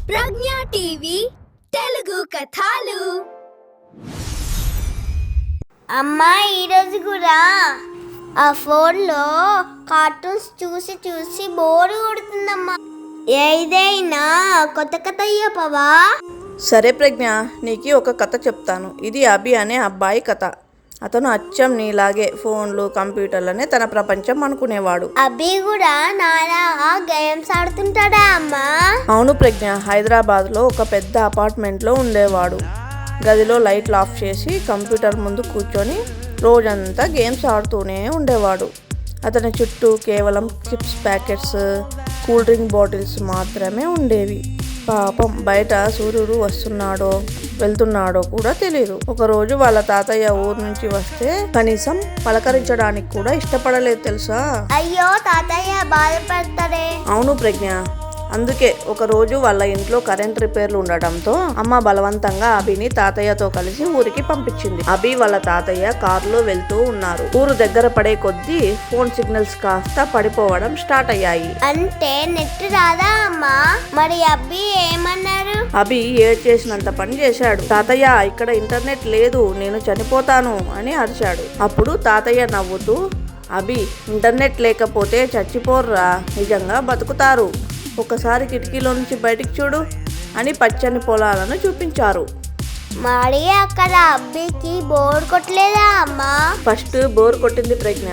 ప్రజ్ఞ TV Telugu కథలు. అమ్మా ఈరోజు కూడా ఆ ఫోన్లో కార్టూన్స్ చూసి చూసి బోరు కొడుతుందమ్మా. ఏదైనా కొత్త కథ చెప్పవా? సరే ప్రజ్ఞ, నీకు ఒక కథ చెప్తాను. ఇది అభి అనే అబ్బాయి కథ. అతను అచ్చం నీలాగే ఫోన్లు కంప్యూటర్లనే తన ప్రపంచం అనుకునేవాడు. అభి కూడా నాలాగా గేమ్స్ ఆడుతుంటాడా అమ్మా? అవును ప్రజ్ఞ, హైదరాబాద్లో ఒక పెద్ద అపార్ట్మెంట్లో ఉండేవాడు. గదిలో లైట్లు ఆఫ్ చేసి కంప్యూటర్ ముందు కూర్చొని రోజంతా గేమ్స్ ఆడుతూనే ఉండేవాడు. అతని చుట్టూ కేవలం chips packets, cool drink bottles మాత్రమే ఉండేవి. పాపం బయట సూర్యుడు వస్తున్నాడో వెళ్తున్నాడో కూడా తెలియదు. ఒకరోజు వాళ్ళ తాతయ్య ఊరు నుంచి వస్తే కనీసం పలకరించడానికి కూడా ఇష్టపడలేదు తెలుసా? అయ్యో తాతయ్య బాధపడతారే. అవును ప్రజ్ఞ, అందుకే ఒకరోజు వాళ్ళ ఇంట్లో కరెంట్ రిపేర్లు ఉండటంతో అమ్మ బలవంతంగా అభిని తాతయ్యతో కలిసి ఊరికి పంపించింది. అభి వాళ్ళ తాతయ్య కారులో వెళ్తూ ఉన్నారు. ఊరు దగ్గర పడే కొద్దీ ఫోన్ సిగ్నల్స్ కాస్త పడిపోవడం స్టార్ట్ అయ్యాయి. అంటే నెట్ రాదా అమ్మా? మరి అభి ఏమన్నారు? అభి ఏడ్చేసినంత పని చేశాడు. తాతయ్య, ఇక్కడ ఇంటర్నెట్ లేదు, నేను చనిపోతాను అని అరిచాడు. అప్పుడు తాతయ్య నవ్వుతూ, అభి, ఇంటర్నెట్ లేకపోతే చచ్చిపోర్రా, నిజంగా బతుకుతారు. ఒకసారి కిటికీలో నుంచి బయటికి చూడు అని పచ్చని పొలాలను చూపించారు. మరి అక్కడ అబ్బికి బోర్ కొట్టలేదా అమ్మా? ఫస్ట్ బోర్ కొట్టింది ప్రజ్ఞ.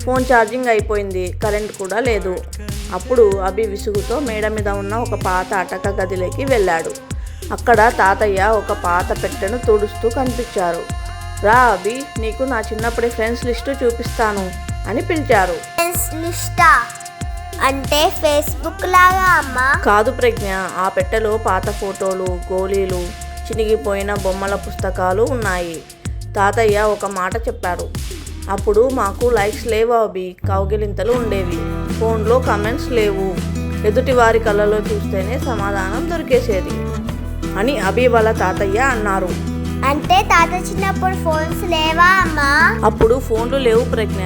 ఫోన్ ఛార్జింగ్ అయిపోయింది, కరెంట్ కూడా లేదు. అప్పుడు అభి విసుగుతో మేడ మీద ఉన్న ఒక పాత అటక గదిలోకి వెళ్ళాడు. అక్కడ తాతయ్య ఒక పాత పెట్టెను తుడుస్తూ కనిపించారు. రా అభి, నీకు నా చిన్నప్పటి ఫ్రెండ్స్ లిస్టు చూపిస్తాను అని పిలిచారు. ఫ్రెండ్స్ లిస్టా? అంటే ఫేస్బుక్ లాగా అమ్మా? కాదు ప్రజ్ఞ, ఆ పెట్టెలో పాత ఫోటోలు, గోళీలు, చినిగిపోయిన బొమ్మల పుస్తకాలు ఉన్నాయి. తాతయ్య ఒక మాట చెప్పారు. అప్పుడు మాకు లైక్స్ లేవు అభి, కౌగిలింతలు ఉండేవి. ఫోన్లో కమెంట్స్ లేవు, ఎదుటి వారి కళ్ళలో చూస్తేనే సమాధానం దొరికేసేది అని అభి వాళ్ళ తాతయ్య అన్నారు. అంటే తాత చిన్నప్పుడు ఫోన్స్ లేవా అమ్మా? అప్పుడు ఫోన్లు లేవు ప్రజ్ఞ.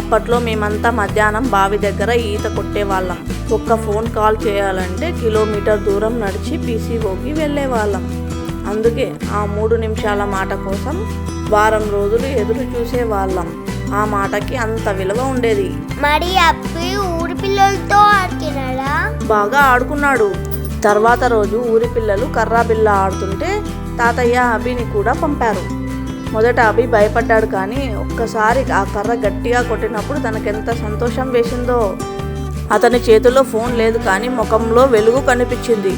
అప్పట్లో మేమంతా మధ్యాహ్నం బావి దగ్గర ఈత కొట్టేవాళ్ళం. ఒక్క ఫోన్ కాల్ చేయాలంటే కిలోమీటర్ దూరం నడిచి పీసీఓకి వెళ్ళేవాళ్ళం. అందుకే ఆ 3 నిమిషాల మాట కోసం వారం రోజులు ఎదురు చూసేవాళ్ళం. ఆ మాటకి అంత విలువ ఉండేది. మరి అబ్బి ఊరి పిల్లలతో ఆడుకున్నాడా? బాగా ఆడుకున్నాడు. తర్వాత రోజు ఊరి పిల్లలు కర్రా బిల్ల ఆడుతుంటే తాతయ్య అభిని కూడా పంపారు. మొదట అభి భయపడ్డాడు, కానీ ఒక్కసారి ఆ కర్ర గట్టిగా కొట్టినప్పుడు తనకెంత సంతోషం వేసిందో. అతని చేతిలో ఫోన్ లేదు, కానీ ముఖంలో వెలుగు కనిపించింది.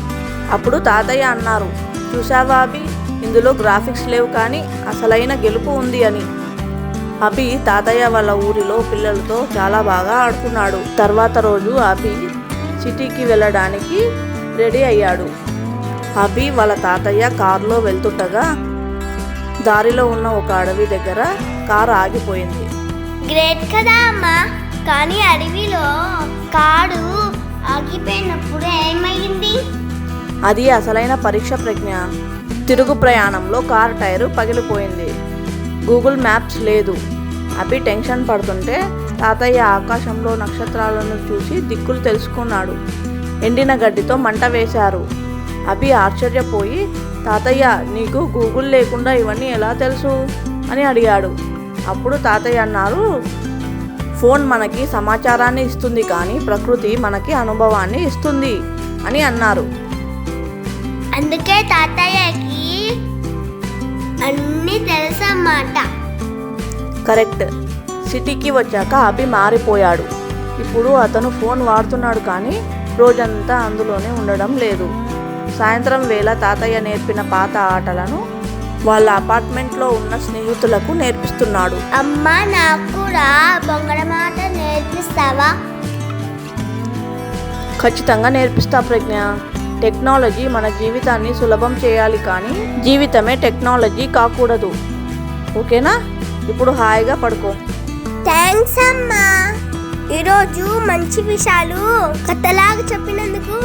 అప్పుడు తాతయ్య అన్నారు, చూసావా అభి, ఇందులో గ్రాఫిక్స్ లేవు కానీ అసలైన గెలుపు ఉంది అని. అభి తాతయ్య వాళ్ళ ఊరిలో పిల్లలతో చాలా బాగా ఆడుకున్నాడు. తర్వాత రోజు అభి సిటీకి వెళ్ళడానికి రెడీ అయ్యాడు. అభి వాళ్ళ తాతయ్య కారులో వెళ్తుండగా దారిలో ఉన్న ఒక అడవి దగ్గర కారు ఆగిపోయింది. గ్రేట్ కదా అమ్మా. కానీ అడవిలో కారు ఆగిపోయినప్పుడు ఏమైంది? అది అసలైన పరీక్ష ప్రజ్ఞ. తిరుగు ప్రయాణంలో కారు టైరు పగిలిపోయింది. గూగుల్ మ్యాప్స్ లేదు. అభి టెన్షన్ పడుతుంటే తాతయ్య ఆకాశంలో నక్షత్రాలను చూసి దిక్కులు తెలుసుకున్నాడు. ఎండిన గడ్డితో మంట వేశారు. అభి ఆశ్చర్యపోయి, తాతయ్య, నీకు గూగుల్ లేకుండా ఇవన్నీ ఎలా తెలుసు అని అడిగాడు. అప్పుడు తాతయ్య అన్నారు, ఫోన్ మనకి సమాచారాన్ని ఇస్తుంది, కానీ ప్రకృతి మనకి అనుభవాన్ని ఇస్తుంది అని అన్నారు. అందుకే తాతయ్యకి అన్నీ తెలుసన్నమాట. కరెక్ట్. సిటీకి వచ్చాక అభి మారిపోయాడు. ఇప్పుడు అతను ఫోన్ వాడుతున్నాడు, కానీ రోజంతా అందులోనే ఉండడం లేదు. సాయంత్రం వేళ తాతయ్య నేర్పిన పాత ఆటలను వాళ్ళ అపార్ట్మెంట్లో ఉన్న స్నేహితులకు నేర్పిస్తున్నాడు. అమ్మా, నాకు కూడా బొంగరం ఆట నేర్పిస్తావా? ఖచ్చితంగా నేర్పిస్తా ప్రజ్ఞ. టెక్నాలజీ మన జీవితాన్ని సులభం చేయాలి, కానీ జీవితమే టెక్నాలజీ కాకూడదు. ఓకేనా? ఇప్పుడు హాయిగా పడుకో. థ్యాంక్స్ అమ్మా, ఈరోజు మంచి విషయాలు కథలాగా చెప్పినందుకు.